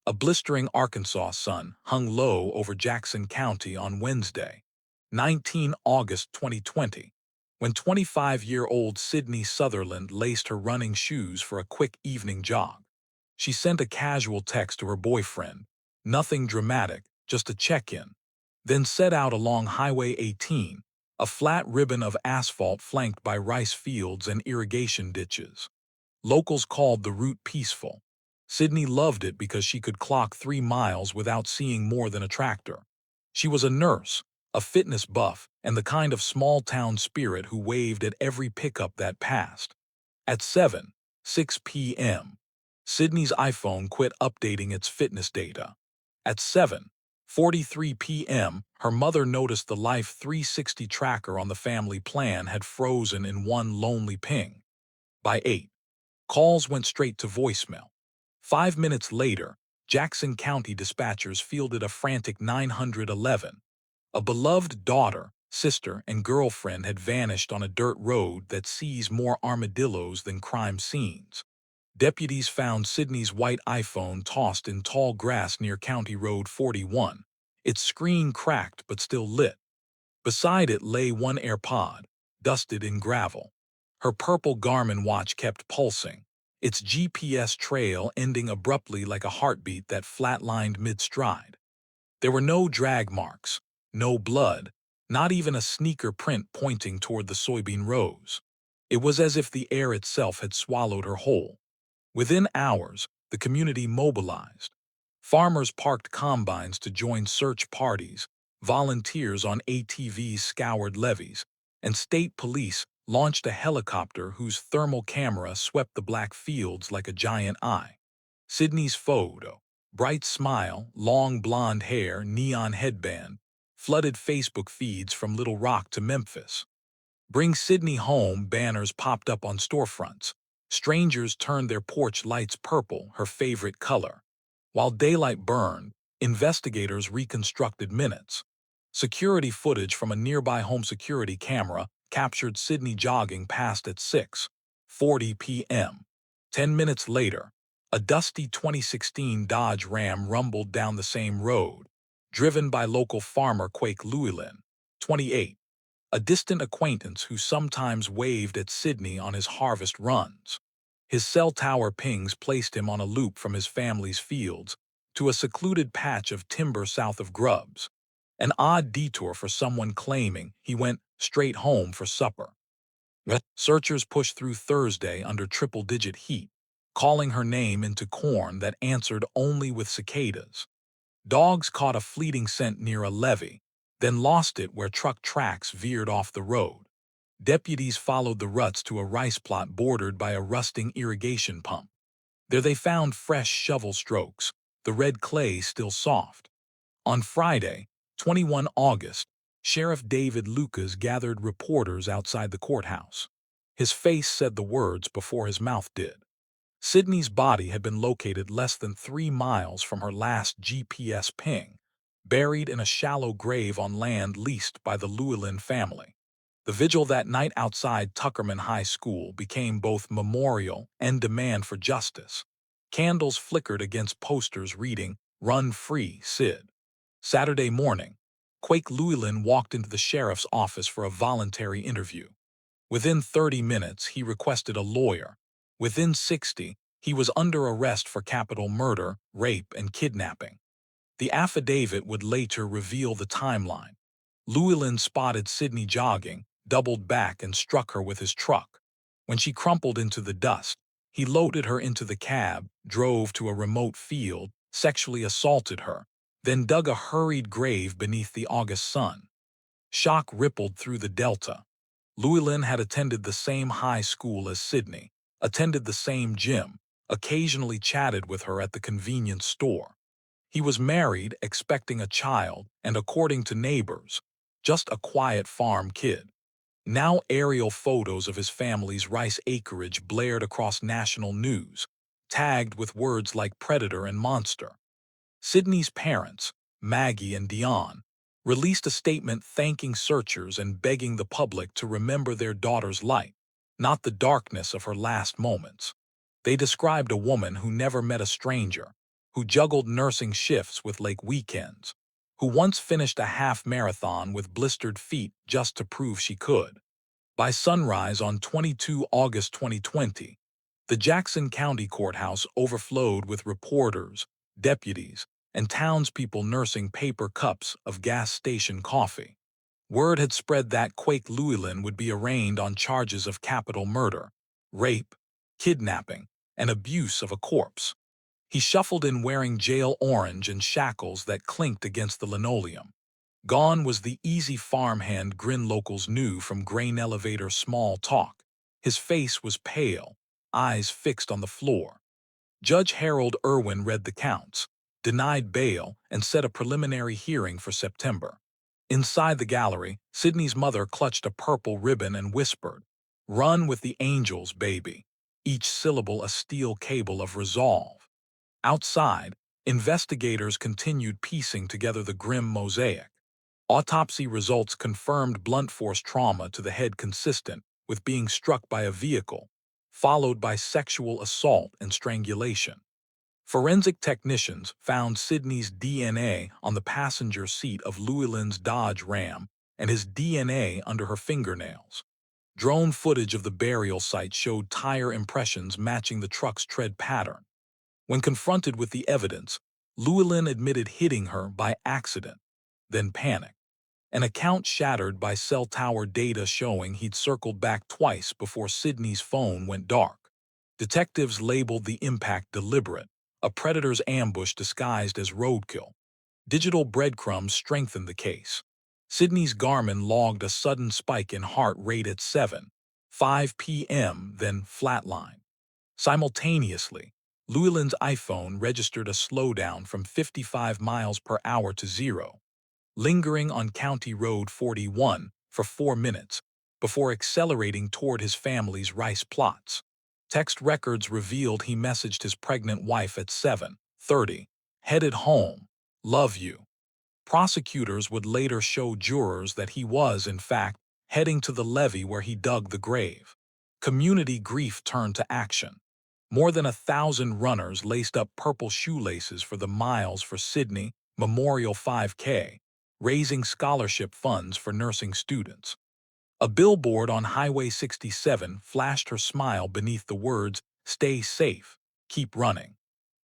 A blistering Arkansas sun hung low over Jackson County on Wednesday, 19 August 2020, when 25-year-old Sydney Sutherland laced her running shoes for a quick evening jog. She sent a casual text to her boyfriend, nothing dramatic, just a check-in, then set out along Highway 18, a flat ribbon of asphalt flanked by rice fields and irrigation ditches. Locals called the route peaceful. Sydney loved it because she could clock 3 miles without seeing more than a tractor. She was a nurse, a fitness buff, and the kind of small-town spirit who waved at every pickup that passed. At 7:06 p.m., Sydney's iPhone quit updating its fitness data. At 7:43 p.m., her mother noticed the Life 360 tracker on the family plan had frozen in one lonely ping. By 8, calls went straight to voicemail. 5 minutes later, Jackson County dispatchers fielded a frantic 911. A beloved daughter, sister, and girlfriend had vanished on a dirt road that sees more armadillos than crime scenes. Deputies found Sydney's white iPhone tossed in tall grass near County Road 41, its screen cracked but still lit. Beside it lay one AirPod, dusted in gravel. Her purple Garmin watch kept pulsing, its GPS trail ending abruptly like a heartbeat that flatlined mid-stride. There were no drag marks, no blood, not even a sneaker print pointing toward the soybean rows. It was as if the air itself had swallowed her whole. Within hours, the community mobilized. Farmers parked combines to join search parties, volunteers on ATVs scoured levees, and state police launched a helicopter whose thermal camera swept the black fields like a giant eye. Sydney's photo, bright smile, long blonde hair, neon headband, flooded Facebook feeds from Little Rock to Memphis. Bring Sydney home banners popped up on storefronts. Strangers turned their porch lights purple, her favorite color. While daylight burned, investigators reconstructed minutes. Security footage from a nearby home security camera captured Sydney jogging past at 6:40 p.m. 10 minutes later, a dusty 2016 Dodge Ram rumbled down the same road, driven by local farmer Quake Llewellyn, 28, a distant acquaintance who sometimes waved at Sydney on his harvest runs. His cell tower pings placed him on a loop from his family's fields to a secluded patch of timber south of Grubbs, an odd detour for someone claiming he went straight home for supper. Searchers pushed through Thursday under triple-digit heat, calling her name into corn that answered only with cicadas. Dogs caught a fleeting scent near a levee, then lost it where truck tracks veered off the road. Deputies followed the ruts to a rice plot bordered by a rusting irrigation pump. There they found fresh shovel strokes, the red clay still soft. On Friday, 21 August, Sheriff David Lucas gathered reporters outside the courthouse. His face said the words before his mouth did. Sydney's body had been located less than 3 miles from her last GPS ping, buried in a shallow grave on land leased by the Llewellyn family. The vigil that night outside Tuckerman High School became both memorial and demand for justice. Candles flickered against posters reading, "Run Free, Sid." Saturday morning, Quake Llewellyn walked into the sheriff's office for a voluntary interview. Within 30 minutes, he requested a lawyer. Within 60, he was under arrest for capital murder, rape, and kidnapping. The affidavit would later reveal the timeline. Llewellyn spotted Sydney jogging, doubled back, and struck her with his truck. When she crumpled into the dust, he loaded her into the cab, drove to a remote field, sexually assaulted her, then dug a hurried grave beneath the August sun. Shock rippled through the Delta. Llewellyn had attended the same high school as Sydney, attended the same gym, occasionally chatted with her at the convenience store. He was married, expecting a child, and according to neighbors, just a quiet farm kid. Now aerial photos of his family's rice acreage blared across national news, tagged with words like predator and monster. Sydney's parents, Maggie and Dion, released a statement thanking searchers and begging the public to remember their daughter's light, not the darkness of her last moments. They described a woman who never met a stranger, who juggled nursing shifts with lake weekends, who once finished a half marathon with blistered feet just to prove she could. By sunrise on 22 August 2020, the Jackson County Courthouse overflowed with reporters, deputies, and townspeople nursing paper cups of gas station coffee. Word had spread that Quake Llewellyn would be arraigned on charges of capital murder, rape, kidnapping, and abuse of a corpse. He shuffled in wearing jail orange and shackles that clinked against the linoleum. Gone was the easy farmhand grin locals knew from grain elevator small talk. His face was pale, eyes fixed on the floor. Judge Harold Irwin read the counts, denied bail, and set a preliminary hearing for September. Inside the gallery, Sydney's mother clutched a purple ribbon and whispered, "Run with the angels, baby," each syllable a steel cable of resolve. Outside, investigators continued piecing together the grim mosaic. Autopsy results confirmed blunt force trauma to the head consistent with being struck by a vehicle, followed by sexual assault and strangulation. Forensic technicians found Sydney's DNA on the passenger seat of Llewellyn's Dodge Ram and his DNA under her fingernails. Drone footage of the burial site showed tire impressions matching the truck's tread pattern. When confronted with the evidence, Llewellyn admitted hitting her by accident, then panicked. An account shattered by cell tower data showing he'd circled back twice before Sydney's phone went dark. Detectives labeled the impact deliberate, a predator's ambush disguised as roadkill. Digital breadcrumbs strengthened the case. Sydney's Garmin logged a sudden spike in heart rate at 7:05 p.m., then flatlined. Simultaneously, Llewellyn's iPhone registered a slowdown from 55 miles per hour to 0, lingering on County Road 41 for 4 minutes before accelerating toward his family's rice plots. Text records revealed he messaged his pregnant wife at 7:30, "Headed home. Love you." Prosecutors would later show jurors that he was, in fact, heading to the levee where he dug the grave. Community grief turned to action. More than 1,000 runners laced up purple shoelaces for the Miles for Sydney Memorial 5K, raising scholarship funds for nursing students. A billboard on Highway 67 flashed her smile beneath the words, "Stay safe, keep running."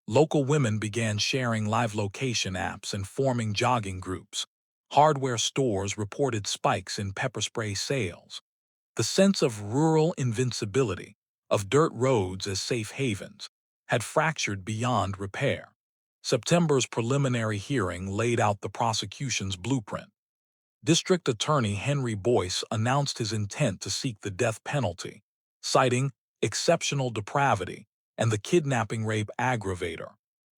Local women began sharing live location apps and forming jogging groups. Hardware stores reported spikes in pepper spray sales. The sense of rural invincibility, of dirt roads as safe havens, had fractured beyond repair. September's preliminary hearing laid out the prosecution's blueprint. District Attorney Henry Boyce announced his intent to seek the death penalty, citing exceptional depravity and the kidnapping rape aggravator.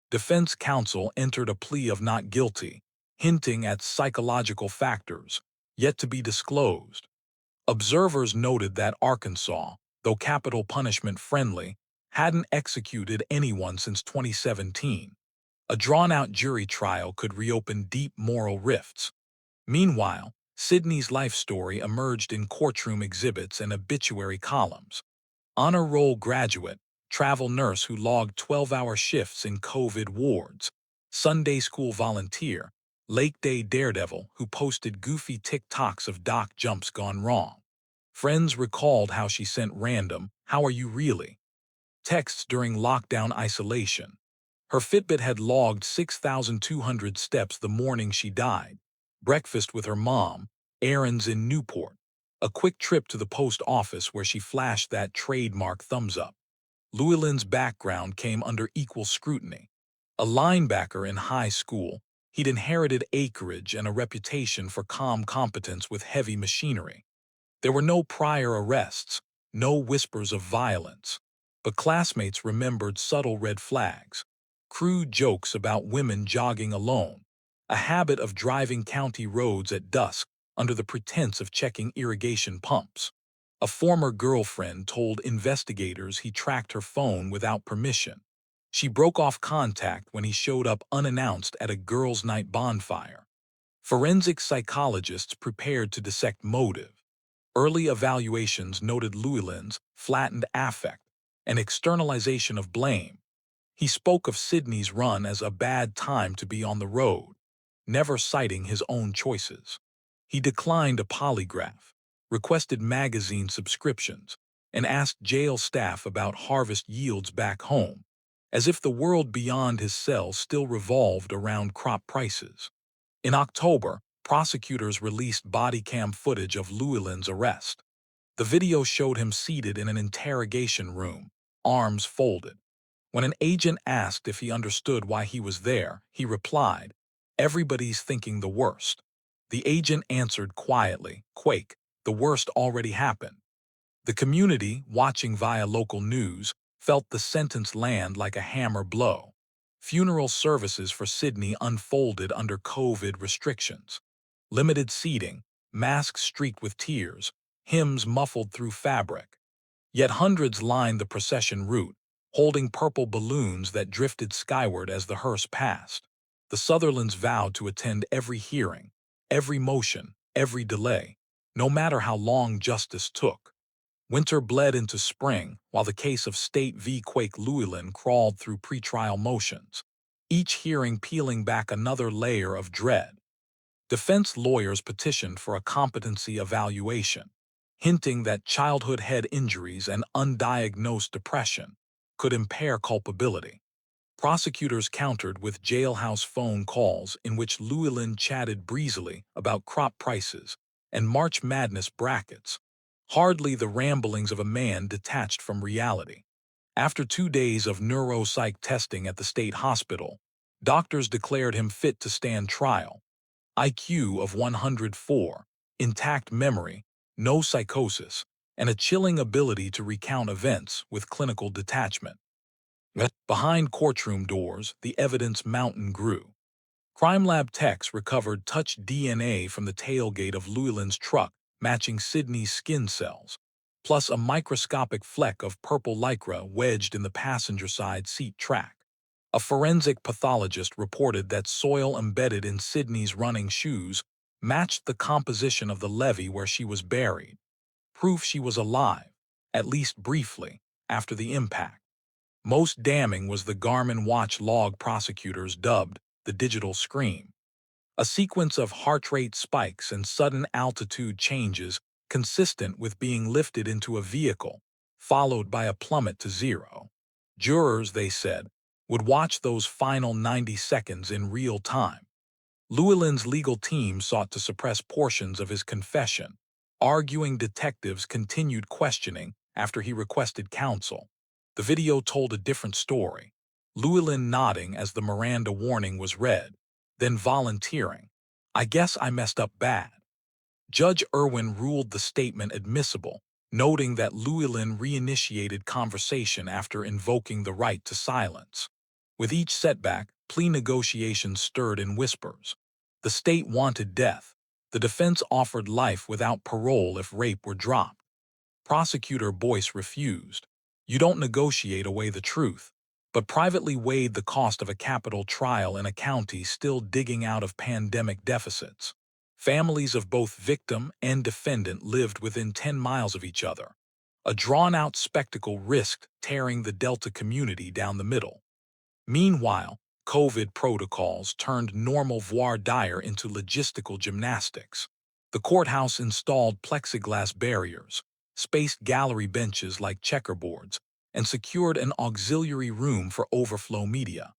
Defense counsel entered a plea of not guilty, hinting at psychological factors, yet to be disclosed. Observers noted that Arkansas, though capital punishment friendly, hadn't executed anyone since 2017. A drawn-out jury trial could reopen deep moral rifts. Meanwhile, Sydney's life story emerged in courtroom exhibits and obituary columns. Honor roll graduate, travel nurse who logged 12-hour shifts in COVID wards, Sunday school volunteer, Lake Day daredevil who posted goofy TikToks of doc jumps gone wrong. Friends recalled how she sent random, "How are you really?" texts during lockdown isolation. Her Fitbit had logged 6,200 steps the morning she died, breakfast with her mom, errands in Newport, a quick trip to the post office where she flashed that trademark thumbs up. Llewellyn's background came under equal scrutiny. A linebacker in high school, he'd inherited acreage and a reputation for calm competence with heavy machinery. There were no prior arrests, no whispers of violence, but classmates remembered subtle red flags, crude jokes about women jogging alone, a habit of driving county roads at dusk under the pretense of checking irrigation pumps. A former girlfriend told investigators he tracked her phone without permission. She broke off contact when he showed up unannounced at a girls' night bonfire. Forensic psychologists prepared to dissect motive. Early evaluations noted Llewellyn's flattened affect, an externalization of blame. He spoke of Sydney's run as a bad time to be on the road, never citing his own choices. He declined a polygraph, requested magazine subscriptions, and asked jail staff about harvest yields back home, as if the world beyond his cell still revolved around crop prices. In October, prosecutors released body cam footage of Llewellyn's arrest. The video showed him seated in an interrogation room, arms folded. When an agent asked if he understood why he was there, he replied, "Everybody's thinking the worst." The agent answered quietly, "Quake, the worst already happened." The community, watching via local news, felt the sentence land like a hammer blow. Funeral services for Sydney unfolded under COVID restrictions. Limited seating, masks streaked with tears, hymns muffled through fabric. Yet hundreds lined the procession route, holding purple balloons that drifted skyward as the hearse passed. The Sutherlands vowed to attend every hearing, every motion, every delay, no matter how long justice took. Winter bled into spring, while the case of State v. Quake Llewellyn crawled through pretrial motions, each hearing peeling back another layer of dread. Defense lawyers petitioned for a competency evaluation, hinting that childhood head injuries and undiagnosed depression could impair culpability. Prosecutors countered with jailhouse phone calls in which Llewellyn chatted breezily about crop prices and March Madness brackets, hardly the ramblings of a man detached from reality. After 2 days of neuropsych testing at the state hospital, doctors declared him fit to stand trial. IQ of 104, intact memory, no psychosis, and a chilling ability to recount events with clinical detachment. Yet, behind courtroom doors, the evidence mountain grew. Crime lab techs recovered touch DNA from the tailgate of Llewellyn's truck, matching Sydney's skin cells, plus a microscopic fleck of purple lycra wedged in the passenger side seat track. A forensic pathologist reported that soil embedded in Sydney's running shoes matched the composition of the levee where she was buried, proof she was alive, at least briefly, after the impact. Most damning was the Garmin watch log prosecutors dubbed the digital scream, a sequence of heart rate spikes and sudden altitude changes consistent with being lifted into a vehicle, followed by a plummet to zero. Jurors, they said, would watch those final 90 seconds in real time. Llewellyn's legal team sought to suppress portions of his confession, arguing detectives continued questioning after he requested counsel. The video told a different story, Llewellyn nodding as the Miranda warning was read, then volunteering, "I guess I messed up bad." Judge Irwin ruled the statement admissible, noting that Llewellyn reinitiated conversation after invoking the right to silence. With each setback, plea negotiations stirred in whispers. The state wanted death. The defense offered life without parole if rape were dropped. Prosecutor Boyce refused. "You don't negotiate away the truth," but privately weighed the cost of a capital trial in a county still digging out of pandemic deficits. Families of both victim and defendant lived within 10 miles of each other. A drawn-out spectacle risked tearing the Delta community down the middle. Meanwhile, COVID protocols turned normal voir dire into logistical gymnastics. The courthouse installed plexiglass barriers, spaced gallery benches like checkerboards, and secured an auxiliary room for overflow media.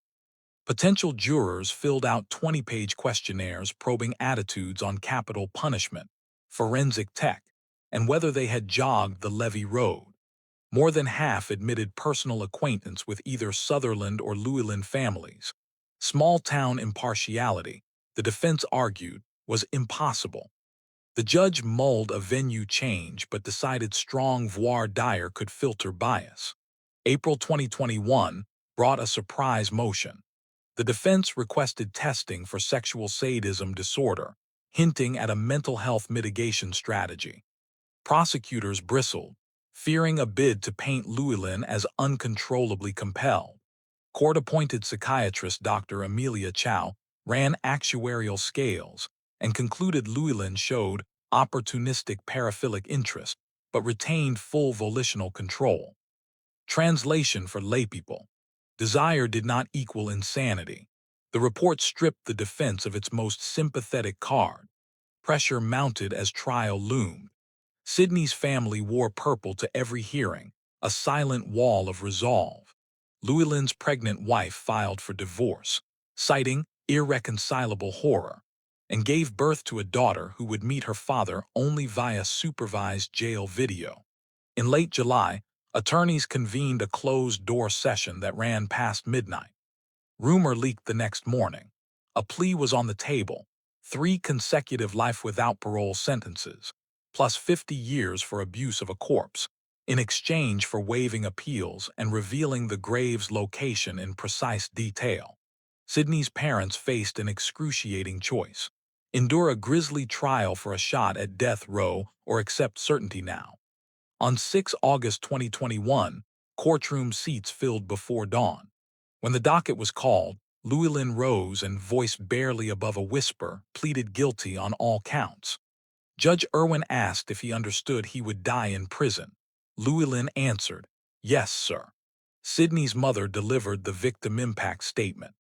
Potential jurors filled out 20-page questionnaires probing attitudes on capital punishment, forensic tech, and whether they had jogged the levee road. More than half admitted personal acquaintance with either Sutherland or Llewellyn families. Small-town impartiality, the defense argued, was impossible. The judge mulled a venue change but decided strong voir dire could filter bias. April 2021 brought a surprise motion. The defense requested testing for sexual sadism disorder, hinting at a mental health mitigation strategy. Prosecutors bristled, fearing a bid to paint Llewellyn as uncontrollably compelled. Court-appointed psychiatrist Dr. Amelia Chow ran actuarial scales and concluded Llewellyn showed opportunistic paraphilic interest but retained full volitional control. Translation for laypeople. Desire did not equal insanity. The report stripped the defense of its most sympathetic card. Pressure mounted as trial loomed. Sydney's family wore purple to every hearing, a silent wall of resolve. Llewellyn's pregnant wife filed for divorce, citing irreconcilable horror, and gave birth to a daughter who would meet her father only via supervised jail video. In late July, attorneys convened a closed-door session that ran past midnight. Rumor leaked the next morning. A plea was on the table, 3 consecutive life without parole sentences, plus 50 years for abuse of a corpse, in exchange for waiving appeals and revealing the grave's location in precise detail. Sydney's parents faced an excruciating choice: endure a grisly trial for a shot at death row or accept certainty now. On 6 August 2021, courtroom seats filled before dawn. When the docket was called, Llewellyn rose and, voice barely above a whisper, pleaded guilty on all counts. Judge Irwin asked if he understood he would die in prison. Llewellyn answered, "Yes, sir." Sydney's mother delivered the victim impact statement.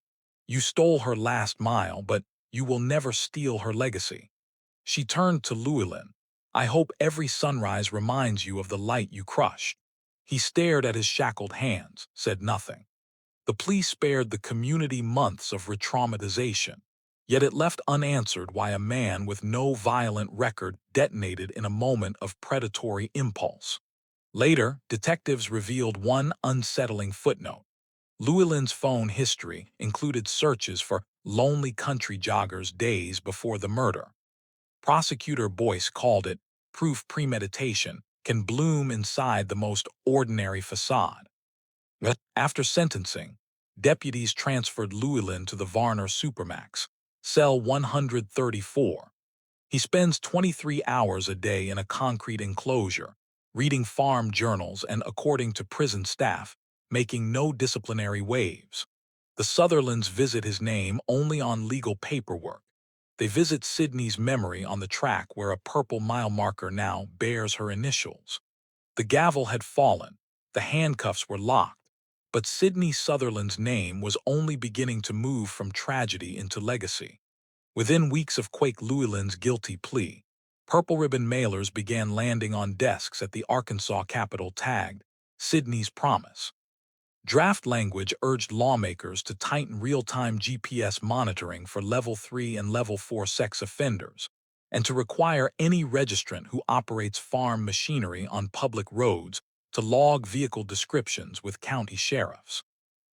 "You stole her last mile, but you will never steal her legacy." She turned to Llewellyn. "I hope every sunrise reminds you of the light you crushed." He stared at his shackled hands, said nothing. The plea spared the community months of re-traumatization, yet it left unanswered why a man with no violent record detonated in a moment of predatory impulse. Later, detectives revealed one unsettling footnote. Llewellyn's phone history included searches for lonely country joggers days before the murder. Prosecutor Boyce called it proof premeditation can bloom inside the most ordinary facade. After sentencing, deputies transferred Llewellyn to the Varner Supermax, cell 134. He spends 23 hours a day in a concrete enclosure, reading farm journals and, according to prison staff, making no disciplinary waves. The Sutherlands visit his name only on legal paperwork. They visit Sydney's memory on the track where a purple mile marker now bears her initials. The gavel had fallen, the handcuffs were locked, but Sydney Sutherland's name was only beginning to move from tragedy into legacy. Within weeks of Quake Llewellyn's guilty plea, purple ribbon mailers began landing on desks at the Arkansas Capitol tagged Sydney's Promise. Draft language urged lawmakers to tighten real-time GPS monitoring for Level 3 and Level 4 sex offenders, and to require any registrant who operates farm machinery on public roads to log vehicle descriptions with county sheriffs.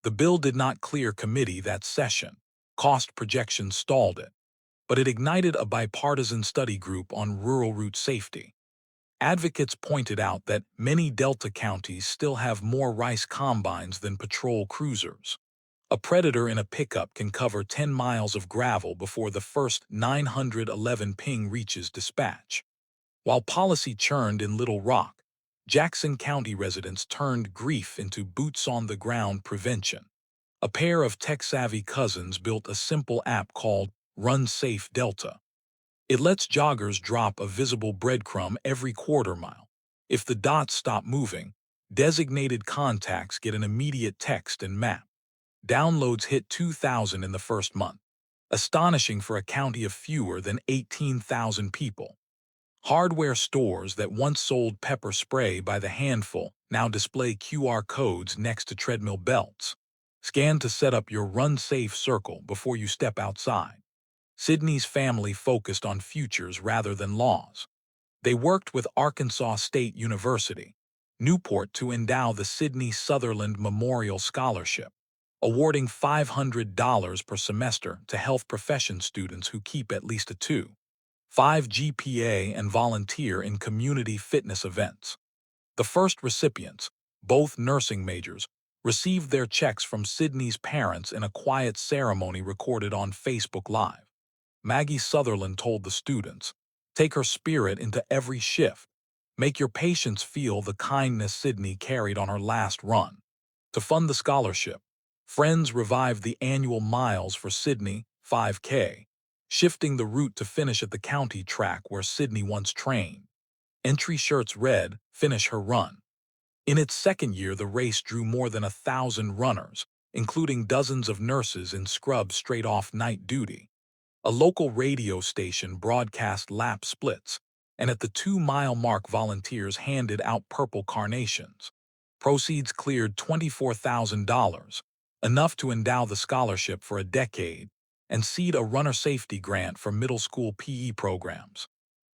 The bill did not clear committee that session. Cost projections stalled it, but it ignited a bipartisan study group on rural route safety. Advocates pointed out that many Delta counties still have more rice combines than patrol cruisers. A predator in a pickup can cover 10 miles of gravel before the first 911 ping reaches dispatch. While policy churned in Little Rock, Jackson County residents turned grief into boots-on-the-ground prevention. A pair of tech-savvy cousins built a simple app called Run Safe Delta. It lets joggers drop a visible breadcrumb every quarter mile. If the dots stop moving, designated contacts get an immediate text and map. Downloads hit 2,000 in the first month, astonishing for a county of fewer than 18,000 people. Hardware stores that once sold pepper spray by the handful now display QR codes next to treadmill belts. Scan to set up your run-safe circle before you step outside. Sydney's family focused on futures rather than laws. They worked with Arkansas State University, Newport, to endow the Sydney Sutherland Memorial Scholarship, awarding $500 per semester to health profession students who keep at least a 2.5 GPA and volunteer in community fitness events. The first recipients, both nursing majors, received their checks from Sydney's parents in a quiet ceremony recorded on Facebook Live. Maggie Sutherland told the students, "Take her spirit into every shift. Make your patients feel the kindness Sydney carried on her last run." To fund the scholarship, friends revived the annual miles for Sydney 5K, shifting the route to finish at the county track where Sydney once trained. Entry shirts read, "Finish her run." In its second year, the race drew more than 1,000 runners, including dozens of nurses in scrubs straight off night duty. A local radio station broadcast lap splits, and at the 2-mile mark volunteers handed out purple carnations. Proceeds cleared $24,000, enough to endow the scholarship for a decade, and seed a runner safety grant for middle school PE programs.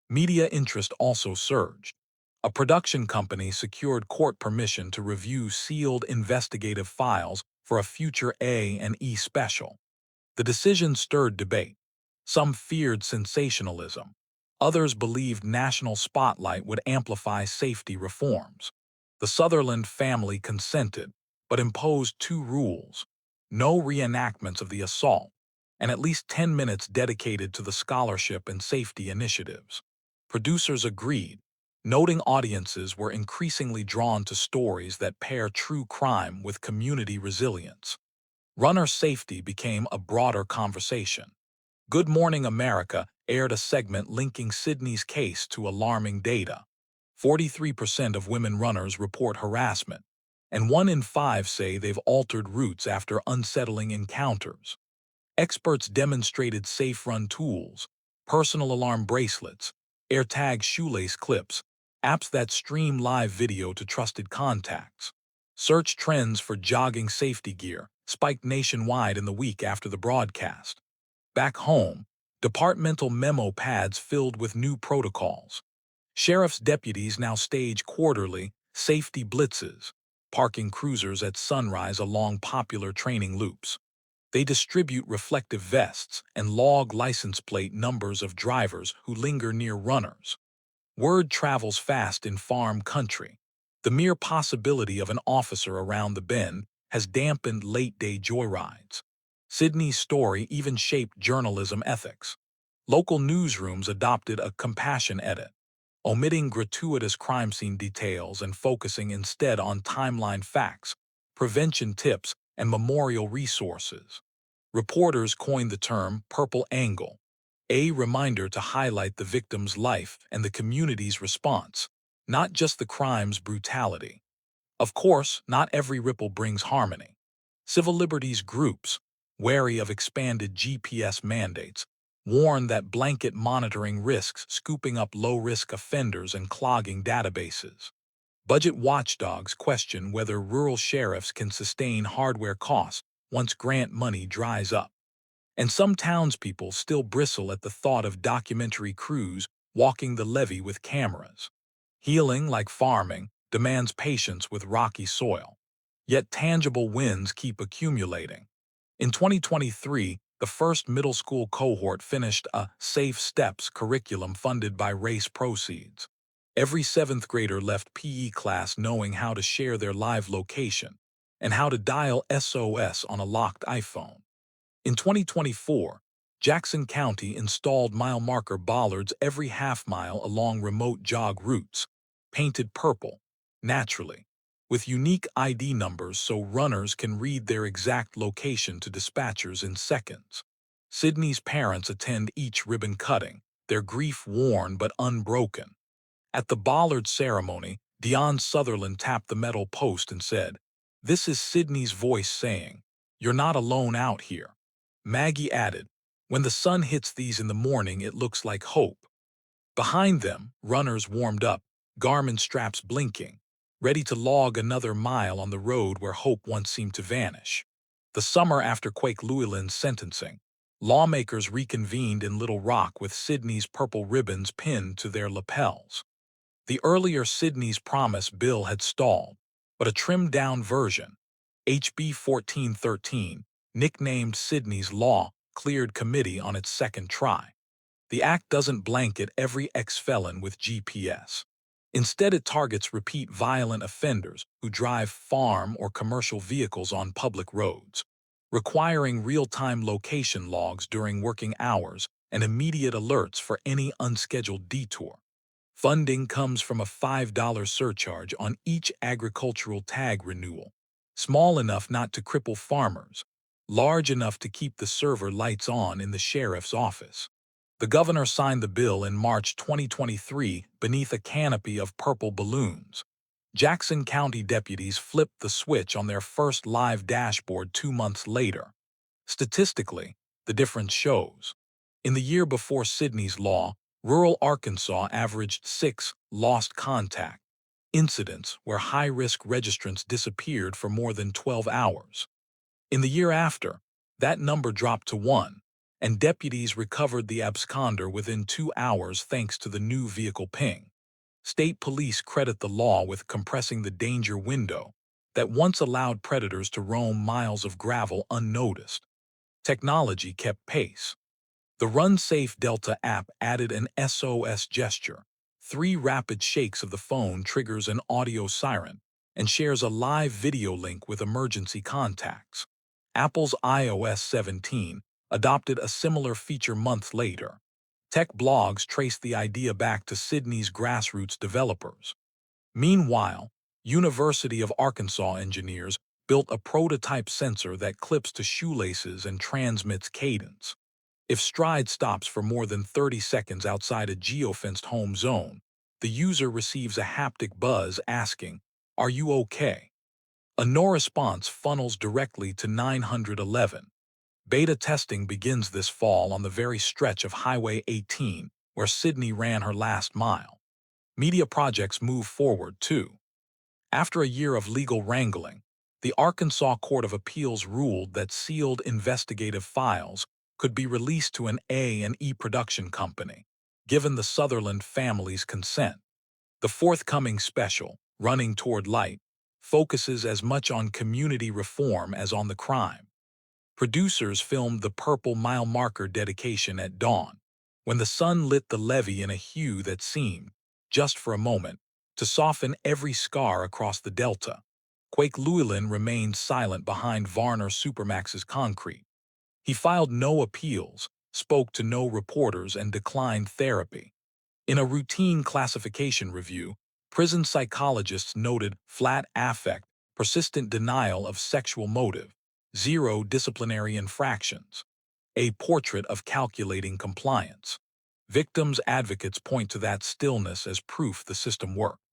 Media interest also surged. A production company secured court permission to review sealed investigative files for a future A&E special. The decision stirred debate. Some feared sensationalism. Others believed national spotlight would amplify safety reforms. The Sutherland family consented, but imposed two rules: no reenactments of the assault, and at least 10 minutes dedicated to the scholarship and safety initiatives. Producers agreed, noting audiences were increasingly drawn to stories that pair true crime with community resilience. Runner safety became a broader conversation. Good Morning America aired a segment linking Sydney's case to alarming data. 43% of women runners report harassment, and 1 in 5 say they've altered routes after unsettling encounters. Experts demonstrated safe run tools, personal alarm bracelets, AirTag shoelace clips, apps that stream live video to trusted contacts. Search trends for jogging safety gear spiked nationwide in the week after the broadcast. Back home, departmental memo pads filled with new protocols. Sheriff's deputies now stage quarterly safety blitzes, parking cruisers at sunrise along popular training loops. They distribute reflective vests and log license plate numbers of drivers who linger near runners. Word travels fast in farm country. The mere possibility of an officer around the bend has dampened late-day joyrides. Sydney's story even shaped journalism ethics. Local newsrooms adopted a compassion edit, omitting gratuitous crime scene details and focusing instead on timeline facts, prevention tips, and memorial resources. Reporters coined the term "purple angle," a reminder to highlight the victim's life and the community's response, not just the crime's brutality. Of course, not every ripple brings harmony. Civil liberties groups, wary of expanded GPS mandates, warn that blanket monitoring risks scooping up low-risk offenders and clogging databases. Budget watchdogs question whether rural sheriffs can sustain hardware costs once grant money dries up. And some townspeople still bristle at the thought of documentary crews walking the levee with cameras. Healing, like farming, demands patience with rocky soil. Yet tangible wins keep accumulating. In 2023, the first middle school cohort finished a Safe Steps curriculum funded by race proceeds. Every 7th grader left PE class knowing how to share their live location and how to dial SOS on a locked iPhone. In 2024, Jackson County installed mile marker bollards every half-mile along remote jog routes, painted purple, naturally, with unique ID numbers so runners can read their exact location to dispatchers in seconds. Sydney's parents attend each ribbon cutting, their grief worn but unbroken. At the bollard ceremony, Dion Sutherland tapped the metal post and said, "This is Sydney's voice saying, 'You're not alone out here.'" Maggie added, "When the sun hits these in the morning, it looks like hope." Behind them, runners warmed up, garment straps blinking, ready to log another mile on the road where hope once seemed to vanish. The summer after Quake Llewellyn's sentencing, lawmakers reconvened in Little Rock with Sydney's purple ribbons pinned to their lapels. The earlier Sydney's Promise bill had stalled, but a trimmed-down version, HB 1413, nicknamed Sydney's Law, cleared committee on its second try. The act doesn't blanket every ex-felon with GPS. Instead, it targets repeat violent offenders who drive farm or commercial vehicles on public roads, requiring real-time location logs during working hours and immediate alerts for any unscheduled detour. Funding comes from a $5 surcharge on each agricultural tag renewal, small enough not to cripple farmers, large enough to keep the server lights on in the sheriff's office. The governor signed the bill in March 2023 beneath a canopy of purple balloons. Jackson County deputies flipped the switch on their first live dashboard 2 months later. Statistically, the difference shows. In the year before Sydney's law, rural Arkansas averaged 6 lost contact incidents where high-risk registrants disappeared for more than 12 hours. In the year after, that number dropped to 1, and deputies recovered the absconder within 2 hours thanks to the new vehicle ping. State police credit the law with compressing the danger window that once allowed predators to roam miles of gravel unnoticed. Technology kept pace. The Run Safe Delta app added an SOS gesture. 3 rapid shakes of the phone triggers an audio siren and shares a live video link with emergency contacts. Apple's iOS 17 adopted a similar feature months later. Tech blogs traced the idea back to Sydney's grassroots developers. Meanwhile, University of Arkansas engineers built a prototype sensor that clips to shoelaces and transmits cadence. If Stride stops for more than 30 seconds outside a geofenced home zone, the user receives a haptic buzz asking, "Are you okay?" A no response funnels directly to 911. Beta testing begins this fall on the very stretch of Highway 18 where Sydney ran her last mile. Media projects move forward, too. After a year of legal wrangling, the Arkansas Court of Appeals ruled that sealed investigative files could be released to an A&E production company, given the Sutherland family's consent. The forthcoming special, Running Toward Light, focuses as much on community reform as on the crime. Producers filmed the purple mile marker dedication at dawn, when the sun lit the levee in a hue that seemed, just for a moment, to soften every scar across the delta. Quake Llewellyn remained silent behind Varner Supermax's concrete. He filed no appeals, spoke to no reporters, and declined therapy. In a routine classification review, prison psychologists noted flat affect, persistent denial of sexual motive, 0 disciplinary infractions, a portrait of calculating compliance. Victims' advocates point to that stillness as proof the system worked.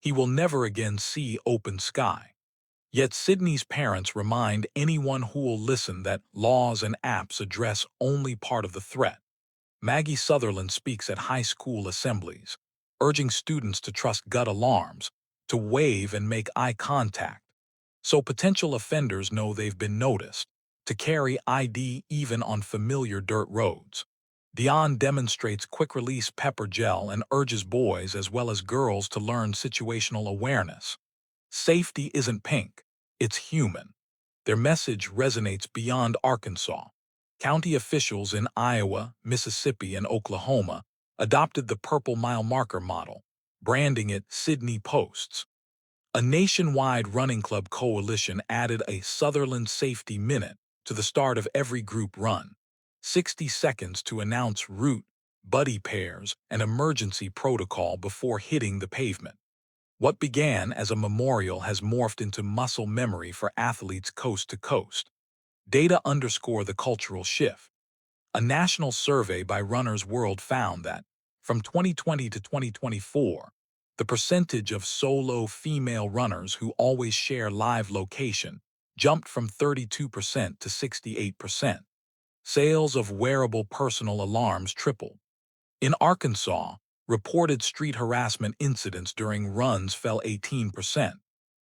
He will never again see open sky. Yet Sydney's parents remind anyone who will listen that laws and apps address only part of the threat. Maggie Sutherland speaks at high school assemblies, urging students to trust gut alarms, to wave and make eye contact, so potential offenders know they've been noticed, to carry ID even on familiar dirt roads. Dion demonstrates quick-release pepper gel and urges boys as well as girls to learn situational awareness. Safety isn't pink, it's human. Their message resonates beyond Arkansas. County officials in Iowa, Mississippi, and Oklahoma adopted the Purple Mile Marker model, branding it Sydney Posts. A nationwide running club coalition added a Sutherland Safety Minute to the start of every group run, 60 seconds to announce route, buddy pairs, and emergency protocol before hitting the pavement. What began as a memorial has morphed into muscle memory for athletes coast to coast. Data underscore the cultural shift. A national survey by Runner's World found that, from 2020 to 2024, the percentage of solo female runners who always share live location jumped from 32% to 68%. Sales of wearable personal alarms tripled. In Arkansas, reported street harassment incidents during runs fell 18%,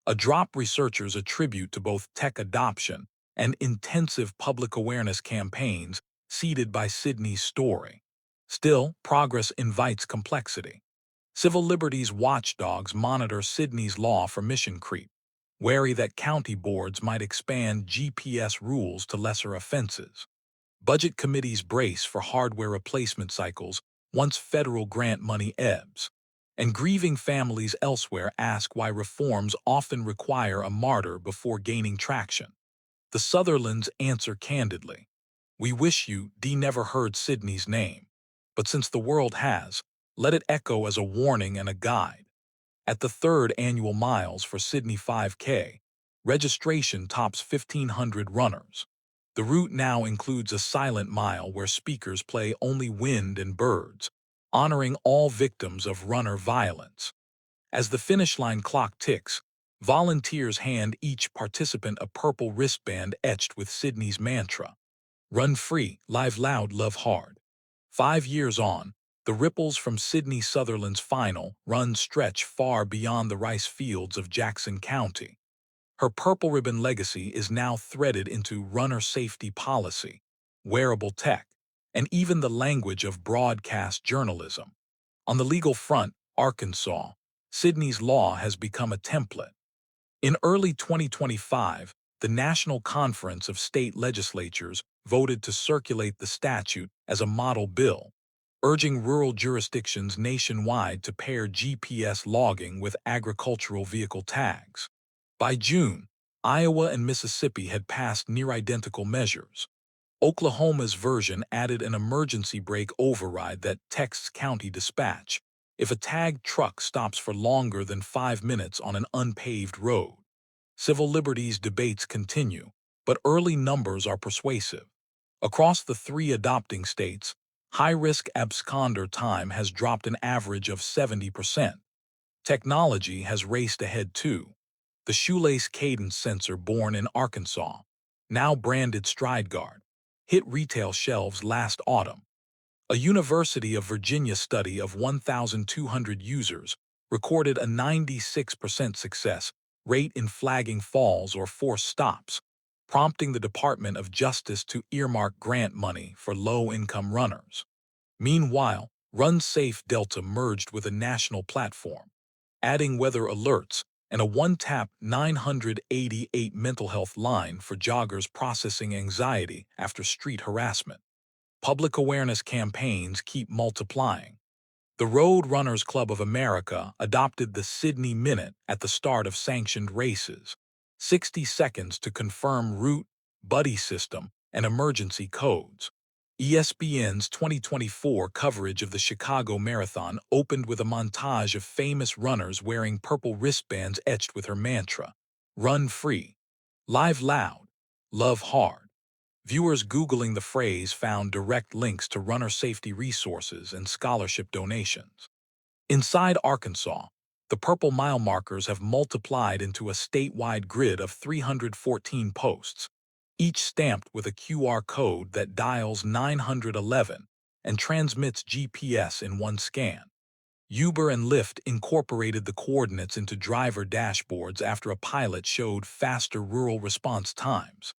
a drop researchers attribute to both tech adoption and intensive public awareness campaigns seeded by Sydney's story. Still, progress invites complexity. Civil liberties watchdogs monitor Sydney's law for mission creep, wary that county boards might expand GPS rules to lesser offenses. Budget committees brace for hardware replacement cycles once federal grant money ebbs. And grieving families elsewhere ask why reforms often require a martyr before gaining traction. The Sutherlands answer candidly. We wish you never heard Sydney's name, but since the world has, let it echo as a warning and a guide. At the 3rd annual Miles for Sydney 5K, registration tops 1,500 runners. The route now includes a silent mile where speakers play only wind and birds, honoring all victims of runner violence. As the finish line clock ticks, volunteers hand each participant a purple wristband etched with Sydney's mantra: "Run free, live loud, love hard." 5 years on, the ripples from Sydney Sutherland's final run stretch far beyond the rice fields of Jackson County. Her purple ribbon legacy is now threaded into runner safety policy, wearable tech, and even the language of broadcast journalism. On the legal front, Arkansas, Sydney's law has become a template. In early 2025, the National Conference of State Legislatures voted to circulate the statute as a model bill, urging rural jurisdictions nationwide to pair GPS logging with agricultural vehicle tags. By June, Iowa and Mississippi had passed near-identical measures. Oklahoma's version added an emergency brake override that texts county dispatch if a tagged truck stops for longer than 5 minutes on an unpaved road. Civil liberties debates continue, but early numbers are persuasive. Across the 3 adopting states, high-risk absconder time has dropped an average of 70%. Technology has raced ahead too. The shoelace cadence sensor born in Arkansas, now branded StrideGuard, hit retail shelves last autumn. A University of Virginia study of 1,200 users recorded a 96% success rate in flagging falls or forced stops, prompting the Department of Justice to earmark grant money for low-income runners. Meanwhile, Run Safe Delta merged with a national platform, adding weather alerts and a one-tap 988 mental health line for joggers processing anxiety after street harassment. Public awareness campaigns keep multiplying. The Road Runners Club of America adopted the Sydney Minute at the start of sanctioned races, 60 seconds to confirm route, buddy system, and emergency codes. ESPN's 2024 coverage of the Chicago Marathon opened with a montage of famous runners wearing purple wristbands etched with her mantra: "Run free, live loud, love hard." Viewers Googling the phrase found direct links to runner safety resources and scholarship donations. Inside Arkansas, the purple mile markers have multiplied into a statewide grid of 314 posts, each stamped with a QR code that dials 911 and transmits GPS in one scan. Uber and Lyft incorporated the coordinates into driver dashboards after a pilot showed faster rural response times.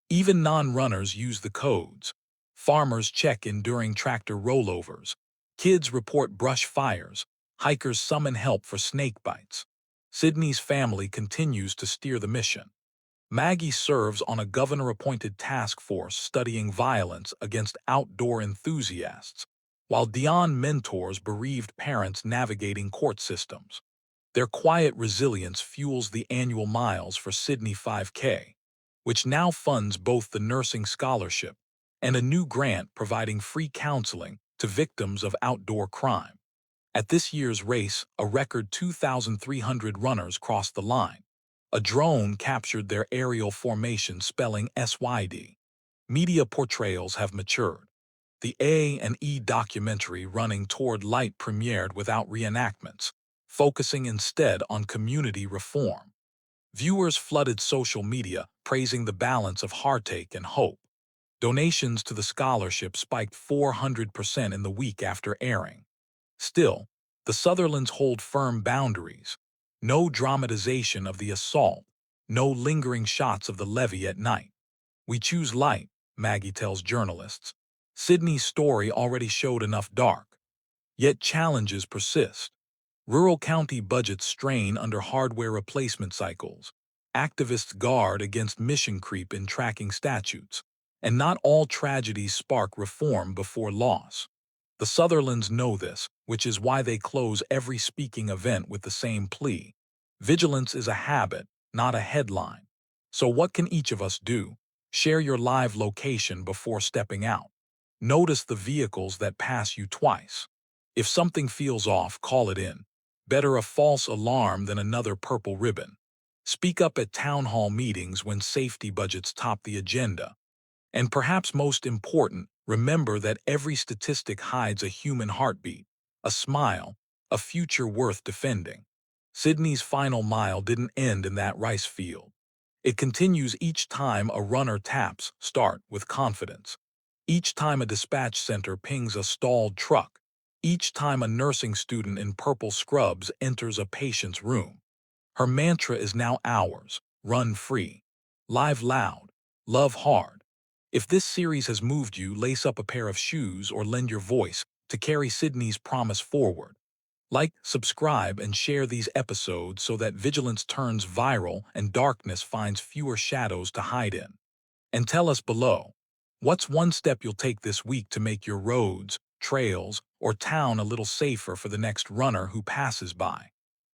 Even non-runners use the codes. Farmers check in during tractor rollovers. Kids report brush fires. Hikers summon help for snake bites. Sydney's family continues to steer the mission. Maggie serves on a governor-appointed task force studying violence against outdoor enthusiasts, while Dion mentors bereaved parents navigating court systems. Their quiet resilience fuels the annual miles for Sydney 5K, which now funds both the nursing scholarship and a new grant providing free counseling to victims of outdoor crime. At this year's race, a record 2,300 runners crossed the line. A drone captured their aerial formation spelling SYD. Media portrayals have matured. The A&E documentary Running Toward Light premiered without reenactments, focusing instead on community reform. Viewers flooded social media, praising the balance of heartache and hope. Donations to the scholarship spiked 400% in the week after airing. Still, the Sutherlands hold firm boundaries. No dramatization of the assault, no lingering shots of the levee at night. "We choose light," Maggie tells journalists. Sydney's story already showed enough dark. Yet challenges persist. Rural county budgets strain under hardware replacement cycles. Activists guard against mission creep in tracking statutes. And not all tragedies spark reform before loss. The Sutherlands know this, which is why they close every speaking event with the same plea: vigilance is a habit, not a headline. So what can each of us do? Share your live location before stepping out. Notice the vehicles that pass you twice. If something feels off, call it in. Better a false alarm than another purple ribbon. Speak up at town hall meetings when safety budgets top the agenda. And perhaps most important, remember that every statistic hides a human heartbeat, a smile, a future worth defending. Sydney's final mile didn't end in that rice field. It continues each time a runner taps start with confidence. Each time a dispatch center pings a stalled truck. Each time a nursing student in purple scrubs enters a patient's room. Her mantra is now ours: run free, live loud, love hard. If this series has moved you, lace up a pair of shoes or lend your voice to carry Sydney's promise forward. Like, subscribe, and share these episodes so that vigilance turns viral and darkness finds fewer shadows to hide in. And tell us below, what's one step you'll take this week to make your roads, trails, or town a little safer for the next runner who passes by?